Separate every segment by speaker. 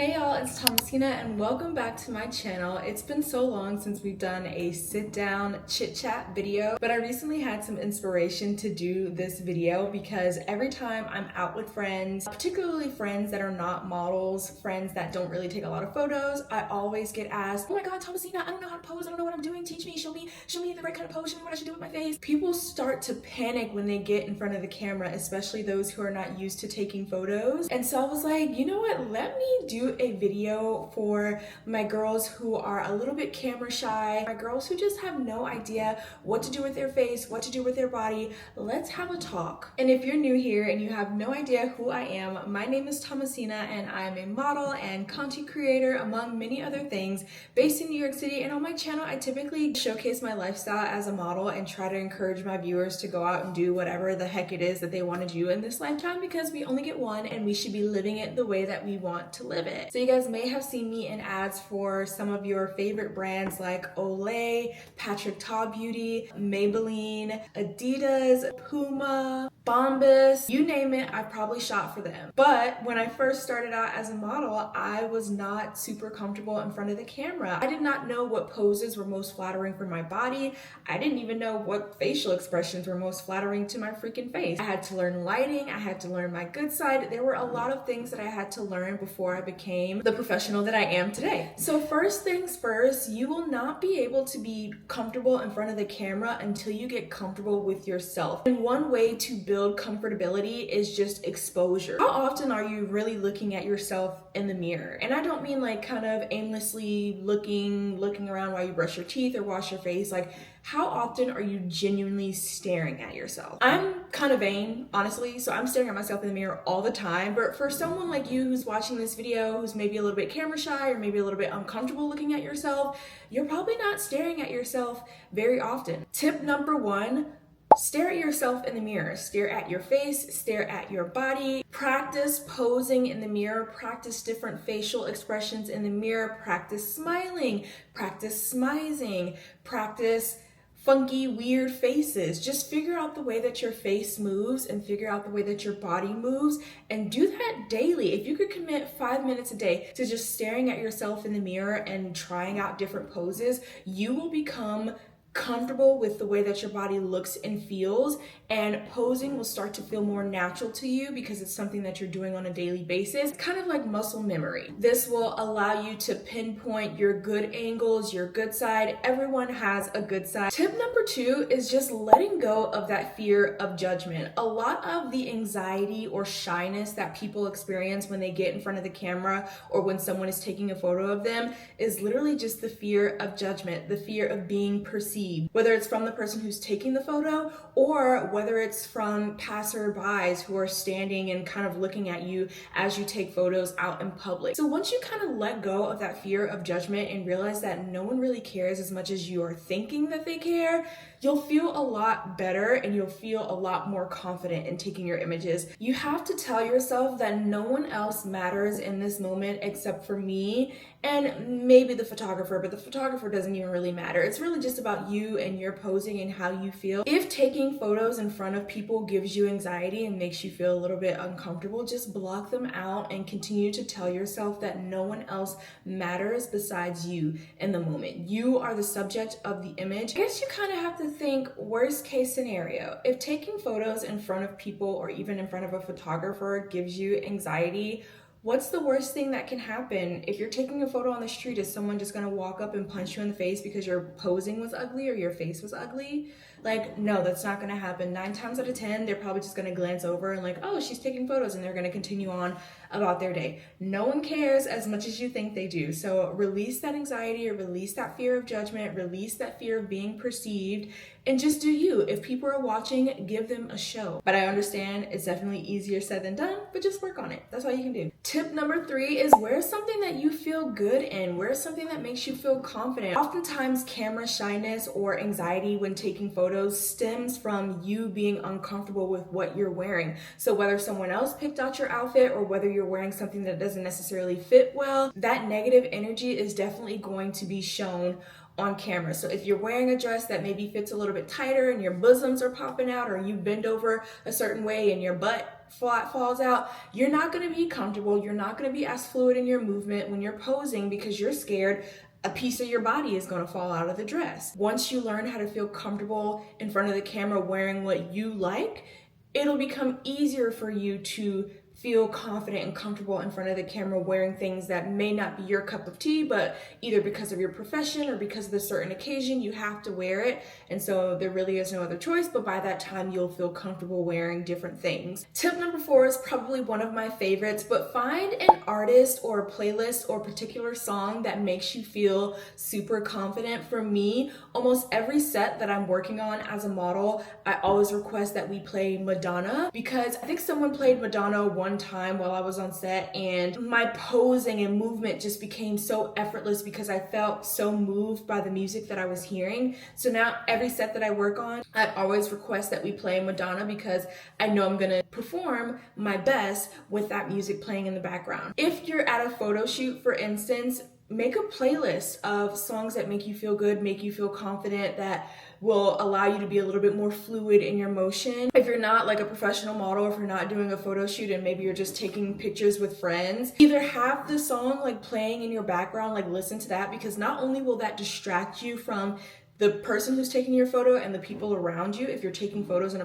Speaker 1: Hey y'all, it's Thomasina and welcome back to my channel. It's been so long since we've done a sit down chit chat video, but I recently had some inspiration to do this video because every time I'm out with friends, particularly friends that are not models, friends that don't really take a lot of photos, I always get asked, oh my god, Thomasina, I don't know how to pose, I don't know what I'm doing, teach me, show me the right kind of pose, show me what I should do with my face. People start to panic when they get in front of the camera, especially those who are not used to taking photos. And so I was like, you know what, let me do a video for my girls who are a little bit camera shy, my girls who just have no idea what to do with their face, what to do with their body. Let's have a talk. And if you're new here and you have no idea who I am, my name is Thomasina and I'm a model and content creator among many other things based in New York City. And on my channel, I typically showcase my lifestyle as a model and try to encourage my viewers to go out and do whatever the heck it is that they want to do in this lifetime, because we only get one and we should be living it the way that we want to live it. So you guys may have seen me in ads for some of your favorite brands like Olay, Patrick Ta Beauty, Maybelline, Adidas, Puma, Bombas, you name it, I've probably shot for them. But when I first started out as a model, I was not super comfortable in front of the camera. I did not know what poses were most flattering for my body. I didn't even know what facial expressions were most flattering to my freaking face. I had to learn lighting, I had to learn my good side. There were a lot of things that I had to learn before I became the professional that I am today. So first things first, you will not be able to be comfortable in front of the camera until you get comfortable with yourself. And one way to build comfortability is just exposure. How often are you really looking at yourself in the mirror? And I don't mean like kind of aimlessly looking around while you brush your teeth or wash your face. Like, how often are you genuinely staring at yourself? I'm kind of vain, honestly, so I'm staring at myself in the mirror all the time. But for someone like you who's watching this video, who's maybe a little bit camera shy or maybe a little bit uncomfortable looking at yourself, you're probably not staring at yourself very often. Tip number one, stare at yourself in the mirror. Stare at your face, stare at your body. Practice posing in the mirror, practice different facial expressions in the mirror, practice smiling, practice smizing, practice funky, weird faces. Just figure out the way that your face moves and figure out the way that your body moves, and do that daily. If you could commit 5 minutes a day to just staring at yourself in the mirror and trying out different poses, you will become comfortable with the way that your body looks and feels, and posing will start to feel more natural to you because it's something that you're doing on a daily basis. It's kind of like muscle memory. This will allow you to pinpoint your good angles, your good side. Everyone has a good side. Tip number two is just letting go of that fear of judgment. A lot of the anxiety or shyness that people experience when they get in front of the camera or when someone is taking a photo of them is literally just the fear of judgment, the fear of being perceived. Whether it's from the person who's taking the photo or whether it's from passerbys who are standing and kind of looking at you as you take photos out in public. So once you kind of let go of that fear of judgment and realize that no one really cares as much as you are thinking that they care, you'll feel a lot better and you'll feel a lot more confident in taking your images. You have to tell yourself that no one else matters in this moment except for me and maybe the photographer, but the photographer doesn't even really matter. It's really just about you and your posing and how you feel. If taking photos in front of people gives you anxiety and makes you feel a little bit uncomfortable, just block them out and continue to tell yourself that no one else matters besides you in the moment. You are the subject of the image. I guess you kind of have to think worst case scenario. If taking photos in front of people or even in front of a photographer gives you anxiety, what's the worst thing that can happen? If you're taking a photo on the street, is someone just gonna walk up and punch you in the face because your posing was ugly or your face was ugly? Like, no, that's not gonna happen. 9 times out of 10, they're probably just gonna glance over and like, oh, she's taking photos, and they're gonna continue on about their day. No one cares as much as you think they do. So release that anxiety, or release that fear of judgment, release that fear of being perceived, and just do you. If people are watching, give them a show. But I understand it's definitely easier said than done, but just work on it. That's all you can do. Tip number 3 is wear something that you feel good in. Wear something that makes you feel confident. Oftentimes, camera shyness or anxiety when taking photos stems from you being uncomfortable with what you're wearing. So whether someone else picked out your outfit or whether you're wearing something that doesn't necessarily fit well, that negative energy is definitely going to be shown on camera. So if you're wearing a dress that maybe fits a little bit tighter and your bosoms are popping out, or you bend over a certain way and your butt flat falls out, you're not going to be comfortable. You're not going to be as fluid in your movement when you're posing because you're scared a piece of your body is going to fall out of the dress. Once you learn how to feel comfortable in front of the camera wearing what you like, it'll become easier for you to feel confident and comfortable in front of the camera wearing things that may not be your cup of tea, but either because of your profession or because of a certain occasion, you have to wear it. And so there really is no other choice, but by that time, you'll feel comfortable wearing different things. Tip number 4 is probably one of my favorites, but find an artist or a playlist or a particular song that makes you feel super confident. For me, almost every set that I'm working on as a model, I always request that we play Madonna, because I think someone played Madonna one time while I was on set, and my posing and movement just became so effortless because I felt so moved by the music that I was hearing. So now every set that I work on, I always request that we play Madonna because I know I'm gonna perform my best with that music playing in the background. If you're at a photo shoot, for instance, make a playlist of songs that make you feel good, make you feel confident, that will allow you to be a little bit more fluid in your motion. If you're not like a professional model, if you're not doing a photo shoot and maybe you're just taking pictures with friends, either have the song like playing in your background, like listen to that, because not only will that distract you from the person who's taking your photo and the people around you if you're taking photos in a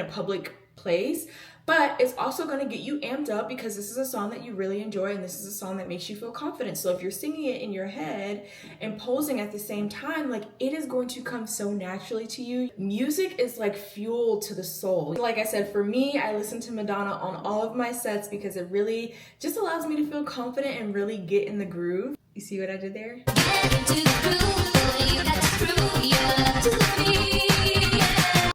Speaker 1: public place, but it's also going to get you amped up because this is a song that you really enjoy and this is a song that makes you feel confident. So if you're singing it in your head and posing at the same time, like it is going to come so naturally to you. Music is like fuel to the soul. Like I said, for me, I listen to Madonna on all of my sets because it really just allows me to feel confident and really get in the groove. You see what I did there?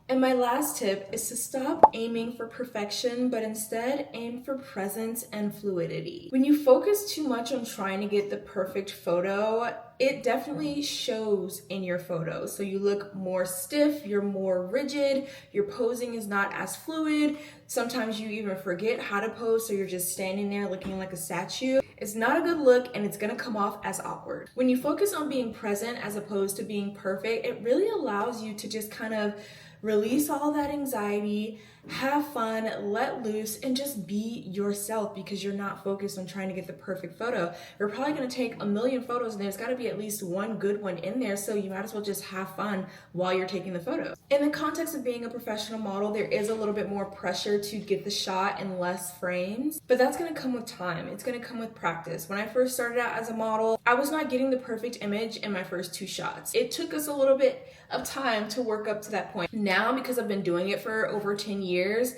Speaker 1: And my last tip is to stop aiming for perfection, but instead aim for presence and fluidity. When you focus too much on trying to get the perfect photo, it definitely shows in your photos. So you look more stiff, you're more rigid, your posing is not as fluid. Sometimes you even forget how to pose, so you're just standing there looking like a statue. It's not a good look and it's gonna come off as awkward. When you focus on being present as opposed to being perfect, it really allows you to just kind of release all that anxiety, have fun, let loose, and just be yourself because you're not focused on trying to get the perfect photo. You're probably gonna take a million photos and there's gotta be at least one good one in there, so you might as well just have fun while you're taking the photos. In the context of being a professional model, there is a little bit more pressure to get the shot in less frames, but that's gonna come with time. It's gonna come with practice. When I first started out as a model, I was not getting the perfect image in my first 2 shots. It took us a little bit of time to work up to that point. Now, because I've been doing it for over 10 years,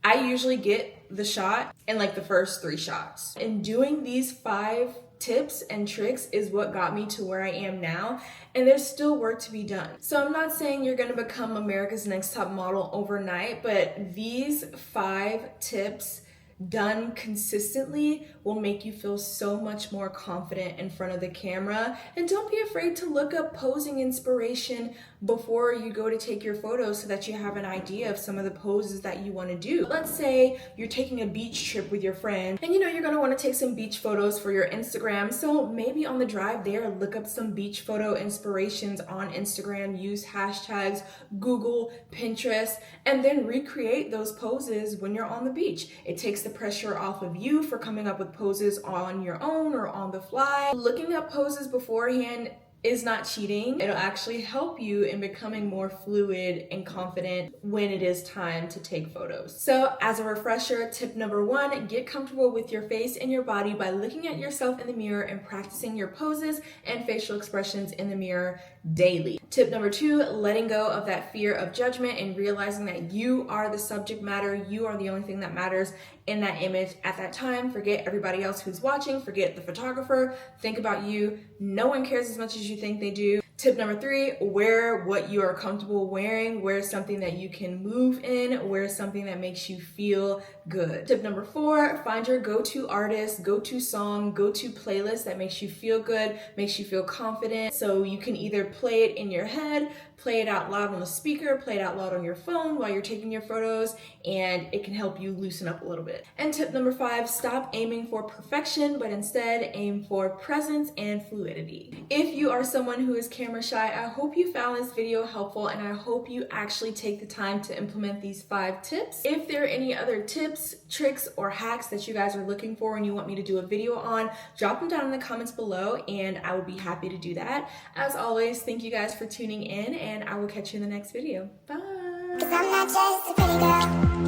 Speaker 1: I usually get the shot in like the first 3 shots. And doing these 5 tips and tricks is what got me to where I am now, and there's still work to be done. So I'm not saying you're gonna become America's Next Top Model overnight, but these 5 tips done consistently will make you feel so much more confident in front of the camera. And don't be afraid to look up posing inspiration before you go to take your photos so that you have an idea of some of the poses that you want to do. Let's say you're taking a beach trip with your friend and you know you're going to want to take some beach photos for your Instagram. So maybe on the drive there, look up some beach photo inspirations on Instagram, use hashtags, Google, Pinterest, and then recreate those poses when you're on the beach. It takes the pressure off of you for coming up with poses on your own or on the fly. Looking up poses beforehand is not cheating. It'll actually help you in becoming more fluid and confident when it is time to take photos. So as a refresher, tip number 1, get comfortable with your face and your body by looking at yourself in the mirror and practicing your poses and facial expressions in the mirror daily. Tip number 2, letting go of that fear of judgment and realizing that you are the subject matter, you are the only thing that matters in that image at that time. Forget everybody else who's watching, forget the photographer, think about you. No one cares as much as you think they do. Tip number 3, wear what you are comfortable wearing. Wear something that you can move in. Wear something that makes you feel good. Tip number 4, find your go-to artist, go-to song, go-to playlist that makes you feel good, makes you feel confident. So you can either play it in your head, play it out loud on the speaker, play it out loud on your phone while you're taking your photos, and it can help you loosen up a little bit. And tip number 5, stop aiming for perfection, but instead aim for presence and fluidity. If you are someone who is camera shy, I hope you found this video helpful, and I hope you actually take the time to implement these 5 tips. If there are any other tips, tricks, or hacks that you guys are looking for and you want me to do a video on, drop them down in the comments below and I would be happy to do that. As always, thank you guys for tuning in, and I will catch you in the next video. Bye! 'Cause I'm not just a pretty girl.